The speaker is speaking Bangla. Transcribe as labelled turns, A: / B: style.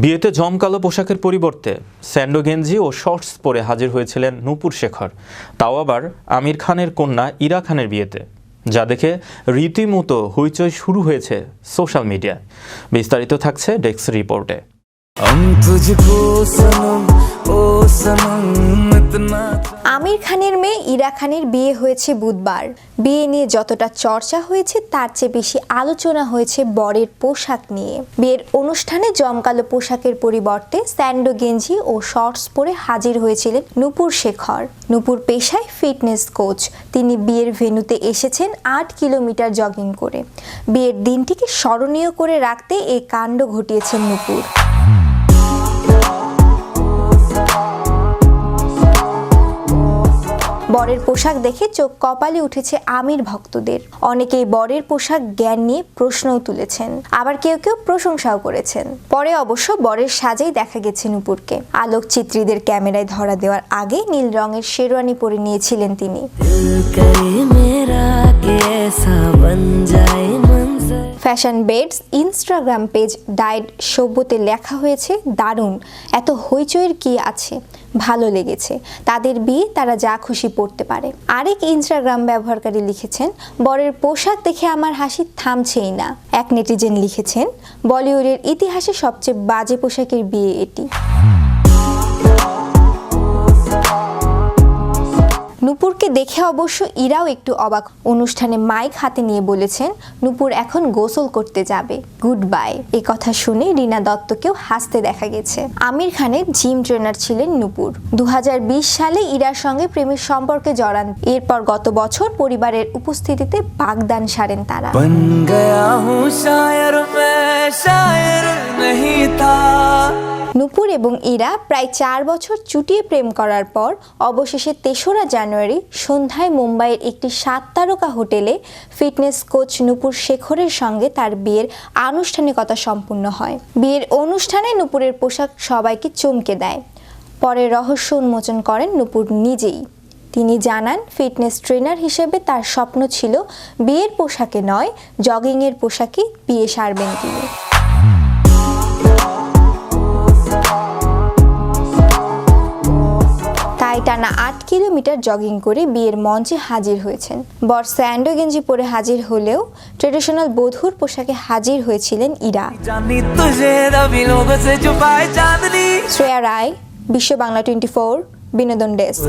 A: বিয়েতে জমকালো পোশাকের পরিবর্তে স্যান্ডো গেঞ্জি ও শর্টস পরে হাজির হয়েছিলেন নূপুর শেখর, তাও আবার আমির খানের কন্যা ইরা খানের বিয়েতে, যা দেখে রীতিমতো হইচই শুরু হয়েছে সোশ্যাল মিডিয়ায়। বিস্তারিত থাকছে ডেস্ক রিপোর্টে।
B: আমির খানের মেয়ে ইরা খানের বিয়ে হয়েছে বুধবার। বিয়ে নিয়ে যতটা চর্চা হয়েছে তার চেয়ে বেশি আলোচনা হয়েছে বরের পোশাক নিয়ে। বিয়ের অনুষ্ঠানে জমকালো পোশাকের পরিবর্তে স্যান্ডো গেঞ্জি ও শর্টস পরে হাজির হয়েছিলেন নূপুর শেখর। নূপুর পেশায় ফিটনেস কোচ। তিনি বিয়ের ভেন্যুতে এসেছেন ৮ কিলোমিটার জগিং করে। বিয়ের দিনটিকে স্মরণীয় করে রাখতে এই কাণ্ড ঘটিয়েছেন নূপুর। বরের পোশাক দেখে চোখ কপালে উঠেছে আমির ভক্তদের। অনেকেই বরের পোশাক জ্ঞান নিয়ে প্রশ্নও তুলেছেন, আবার কেউ কেউ প্রশংসাও করেছেন। পরে অবশ্য বরের সাজেই দেখা গেছে নূপুরকে। আলোকচিত্রীদের ক্যামেরায় ধরা দেওয়ার আগে নীল রঙের শেরওয়ানি পরে নিয়েছিলেন তিনি। ফ্যাশন বেডস ইনস্টাগ্রাম পেজ ডায়েট সভ্যতে লেখা হয়েছে, দারুণ, এত হইচইয়ের কি আছে, ভালো লেগেছে, তাদের বিয়ে, তারা যা খুশি পড়তে পারে। আরেক ইনস্টাগ্রাম ব্যবহারকারী লিখেছেন, বরের পোশাক দেখে আমার হাসি থামছেই না। এক নেটিজেন লিখেছেন, বলিউডের ইতিহাসে সবচেয়ে বাজে পোশাকের বিয়ে এটি। নূপুরকে দেখে অবশ্য ইরাও একটু অবাক। অনুষ্ঠানে মাইক হাতে নিয়ে বলেছেন, নূপুর এখন গোসল করতে যাবে, গুড বাই। এই কথা শুনে রিনা দত্তকেও হাসতে দেখা গেছে। আমির খানের জিম ট্রেনার ছিলেন নূপুর। 2020 সালে ইরার সঙ্গে প্রেমের সম্পর্কে জড়ান। এরপর গত বছর পরিবারের উপস্থিতিতে বাগদান সারেন তারা। নূপুর এবং ইরা প্রায় 4 বছর চুটিয়ে প্রেম করার পর অবশেষে 3রা জানুয়ারি সন্ধ্যায় মুম্বাইয়ের একটি 7 তারকা হোটেলে ফিটনেস কোচ নূপুর শেখরের সঙ্গে তার বিয়ের আনুষ্ঠানিকতা সম্পূর্ণ হয়। বিয়ের অনুষ্ঠানে নূপুরের পোশাক সবাইকে চমকে দেয়। পরে রহস্য উন্মোচন করেন নূপুর নিজেই। তিনি জানান, ফিটনেস ট্রেনার হিসেবে তার স্বপ্ন ছিল বিয়ের পোশাকে নয়, জগিংয়ের পোশাকে বিয়ে সারবেন তিনি। টানা 8 কিলোমিটার জগিং করে বিয়ের মঞ্চে হাজির হয়েছেন। বর স্যান্ডো গেঞ্জি পরে হাজির হলেও ট্রেডিশনাল বধূর পোশাকে হাজির হয়েছিলেন ইরা। শ্রেয়া রায়, বিশ্ব বাংলা 24, বিনোদন ডেস্ক।